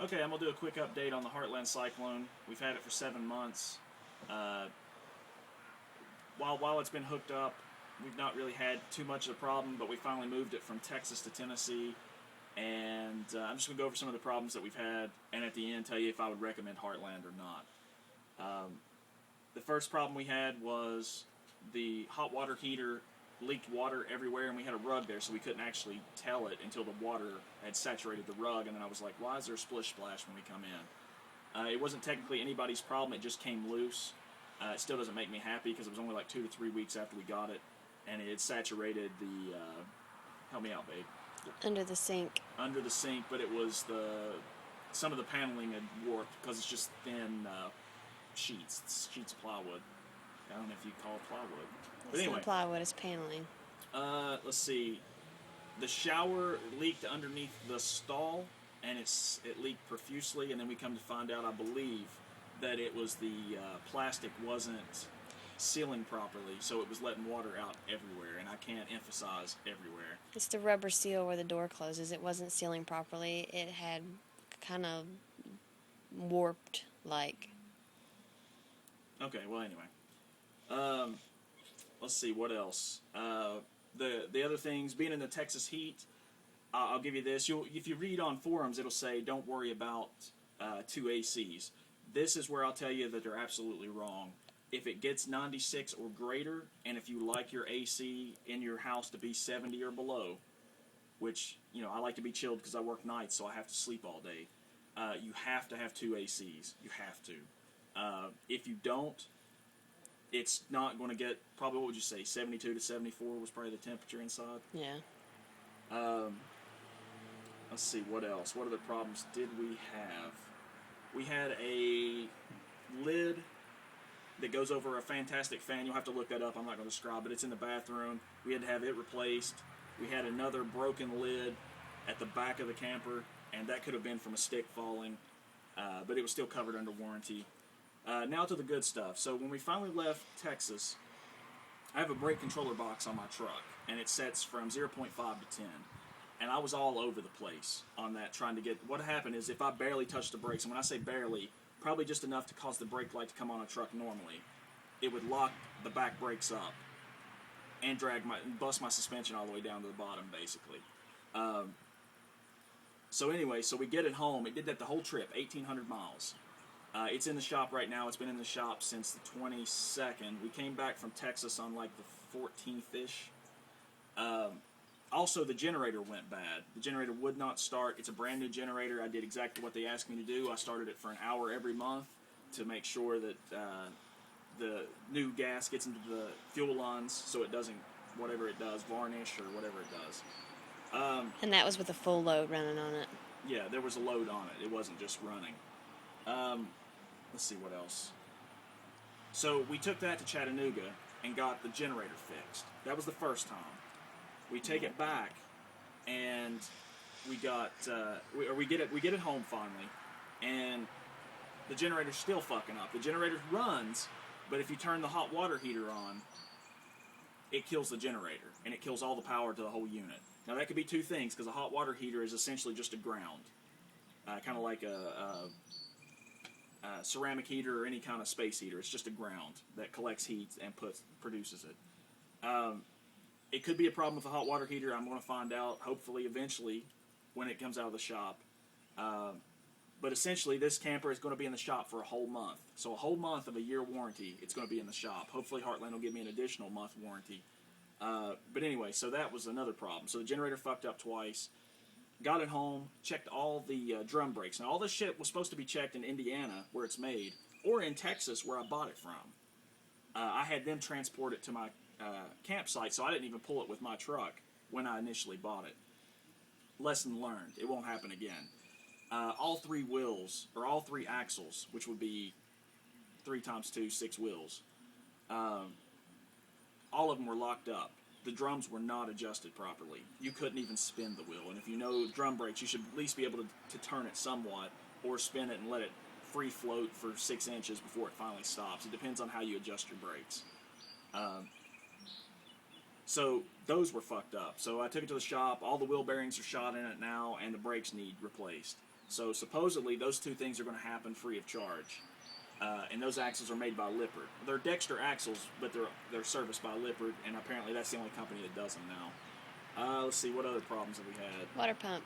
Okay, I'm going to do a quick update on the Heartland Cyclone. We've had it for 7 months. Uh, while it's been hooked up, we've not really had too much of a problem, but we finally moved it from Texas to Tennessee. And I'm just going to go over some of the problems that we've had, and at the end tell you if I would recommend Heartland or not. The first problem we had was the hot water heater leaked water everywhere, and we had a rug there, so we couldn't actually tell it until the water had saturated the rug, and then I was like, why is there a splish splash when we come in? It wasn't technically anybody's problem, it just came loose. It still doesn't make me happy because it was only like 2 to 3 weeks after we got it, and it had saturated the, help me out, babe. Under the sink. Under the sink, but it was some of the paneling had warped because it's just thin sheets. It's sheets of plywood. I don't know if you call it plywood. But It's anyway. not plywood, it's paneling. Let's see. The shower leaked underneath the stall, and it leaked profusely, and then we come to find out, I believe, that it was the plastic wasn't sealing properly, so it was letting water out everywhere, and I can't emphasize everywhere. It's the rubber seal where the door closes. It wasn't sealing properly. It had kind of warped, like. Okay, well, anyway. Let's see, what else? The other things, being in the Texas heat, I'll give you this. If you read on forums, it'll say, don't worry about 2 ACs. This is where I'll tell you that they're absolutely wrong. If it gets 96 or greater, and if you like your AC in your house to be 70 or below, which, I like to be chilled because I work nights, so I have to sleep all day, you have to have 2 ACs. You have to. If you don't, it's not going to get, probably, what would you say, 72 to 74 was probably the temperature inside? Yeah. Let's see, what else? What other problems did we have? We had a lid that goes over a fantastic fan. You'll have to look that up. I'm not going to describe it. It's in the bathroom. We had to have it replaced. We had another broken lid at the back of the camper, and that could have been from a stick falling, but it was still covered under warranty. Now to the good stuff. So when we finally left Texas, I have a brake controller box on my truck, and it sets from 0.5 to 10. And I was all over the place on that, trying to get... What happened is if I barely touched the brakes, and when I say barely, probably just enough to cause the brake light to come on a truck normally, it would lock the back brakes up and bust my suspension all the way down to the bottom, basically. So anyway, so we get it home. It did that the whole trip, 1,800 miles. It's in the shop right now. It's been in the shop since the 22nd. We came back from Texas on like the 14th-ish. Also, the generator went bad. The generator would not start. It's a brand new generator. I did exactly what they asked me to do. I started it for an hour every month to make sure that the new gas gets into the fuel lines so it doesn't, whatever it does, varnish or whatever it does. And that was with a full load running on it. Yeah, there was a load on it. It wasn't just running. Let's see what else. So we took that to Chattanooga and got the generator fixed. That was the first time. We take it back, and we get it home finally, and the generator's still fucking up. The generator runs, but if you turn the hot water heater on, it kills the generator, and it kills all the power to the whole unit. Now that could be 2 things, because a hot water heater is essentially just a ground, kind of like a ceramic heater or any kind of space heater. It's just a ground that collects heat and produces it. It could be a problem with the hot water heater. I'm going to find out, hopefully, eventually, when it comes out of the shop. But essentially, this camper is going to be in the shop for a whole month. So a whole month of a year warranty, it's going to be in the shop. Hopefully, Heartland will give me an additional month warranty. But anyway, so that was another problem. So the generator fucked up twice. Got it home, checked all the drum brakes. Now, all this shit was supposed to be checked in Indiana, where it's made, or in Texas, where I bought it from. I had them transport it to my campsite, so I didn't even pull it with my truck when I initially bought it. Lesson learned. It won't happen again. All 3 wheels, or all 3 axles, which would be 3 times 2, 6 wheels, all of them were locked up. The drums were not adjusted properly. You couldn't even spin the wheel. And if you know drum brakes, you should at least be able to turn it somewhat, or spin it and let it free float for 6 inches before it finally stops. It depends on how you adjust your brakes. So those were fucked up. So I took it to the shop. All the wheel bearings are shot in it now, and the brakes need replaced. So supposedly those two things are going to happen free of charge. And those axles are made by Lippert. They're Dexter axles, but they're serviced by Lippert, and apparently that's the only company that does them now. Let's see, what other problems have we had? Water pump.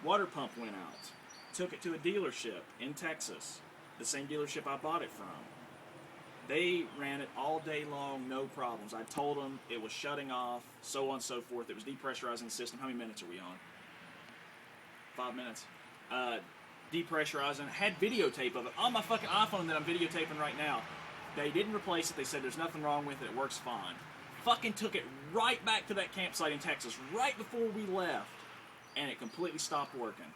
Water pump went out. Took it to a dealership in Texas, the same dealership I bought it from. They ran it all day long, no problems. I told them it was shutting off, so on and so forth. It was depressurizing the system. How many minutes are we on? 5 minutes. Depressurizing. Had videotape of it on my fucking iPhone that I'm videotaping right now. They didn't replace it. They said there's nothing wrong with it. It works fine. Fucking took it right back to that campsite in Texas right before we left, and it completely stopped working.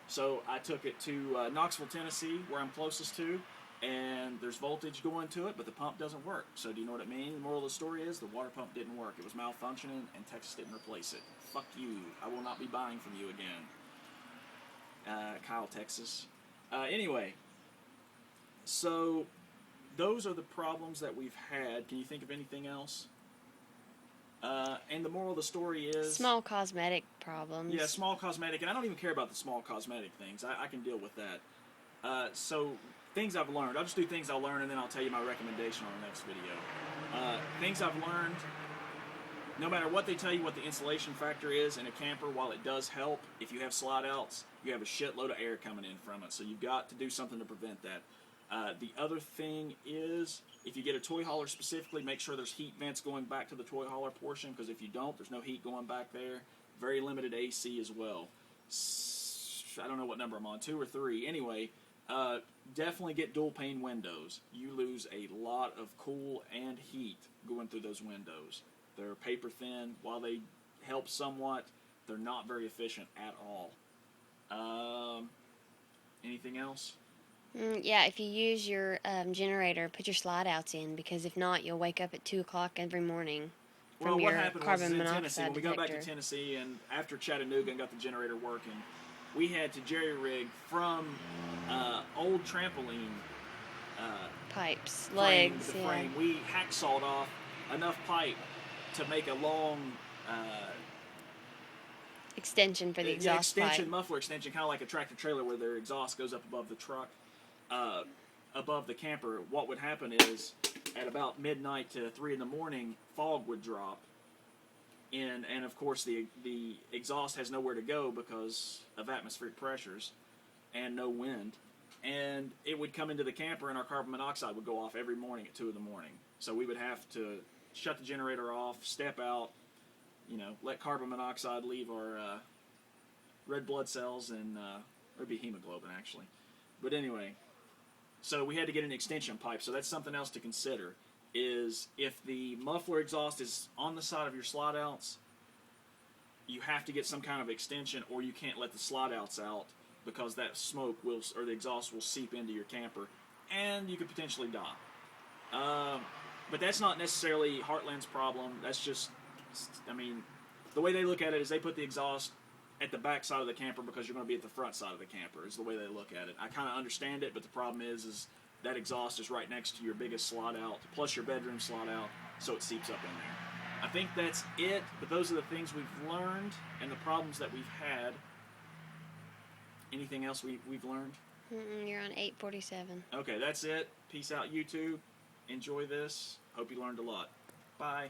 So I took it to Knoxville, Tennessee, where I'm closest to, and there's voltage going to it, but the pump doesn't work. So do you know what it means? The moral of the story is the water pump didn't work. It was malfunctioning, and Texas didn't replace it. Fuck you. I will not be buying from you again. Kyle, Texas. Anyway, so those are the problems that we've had. Can you think of anything else? And the moral of the story is... Small cosmetic problems. Yeah, small cosmetic, and I don't even care about the small cosmetic things. I can deal with that. So, things I've learned. I'll just do things I'll learn, and then I'll tell you my recommendation on the next video. Things I've learned, no matter what they tell you what the insulation factor is in a camper, while it does help, if you have slide outs, you have a shitload of air coming in from it. So you've got to do something to prevent that. The other thing is, if you get a toy hauler specifically, make sure there's heat vents going back to the toy hauler portion, because if you don't, there's no heat going back there. Very limited AC as well. I don't know what number I'm on, 2 or 3. Anyway, definitely get dual pane windows. You lose a lot of cool and heat going through those windows. They're paper thin. While they help somewhat, they're not very efficient at all. Anything else? Yeah, if you use your generator, put your slide outs in, because if not, you'll wake up at 2 o'clock every morning from your carbon monoxide Tennessee, when we got back to detector. Tennessee and after Chattanooga and got the generator working, we had to jerry-rig from old trampoline Pipes, frame, legs, the yeah. frame. We hacksawed off enough pipe to make a long Extension for the exhaust pipe. muffler extension, kind of like a tractor trailer where their exhaust goes up above the truck, above the camper. What would happen is, at about midnight to 3 in the morning, fog would drop, and of course the exhaust has nowhere to go because of atmospheric pressures and no wind, and it would come into the camper and our carbon monoxide would go off every morning at 2 in the morning. So we would have to shut the generator off, step out, let carbon monoxide leave our red blood cells, and or it'd be hemoglobin actually. But anyway, so we had to get an extension pipe. So that's something else to consider, is if the muffler exhaust is on the side of your slide outs, you have to get some kind of extension, or you can't let the slide outs out, because that smoke will, or the exhaust will seep into your camper, and you could potentially die. But that's not necessarily Heartland's problem. That's just, the way they look at it is they put the exhaust at the back side of the camper because you're going to be at the front side of the camper, is the way they look at it. I kind of understand it, but the problem is that exhaust is right next to your biggest slide out, plus your bedroom slide out, so it seeps up in there. I think that's it, but those are the things we've learned and the problems that we've had. Anything else we've learned? You're on 847. Okay, that's it. Peace out, YouTube. Enjoy this. Hope you learned a lot. Bye.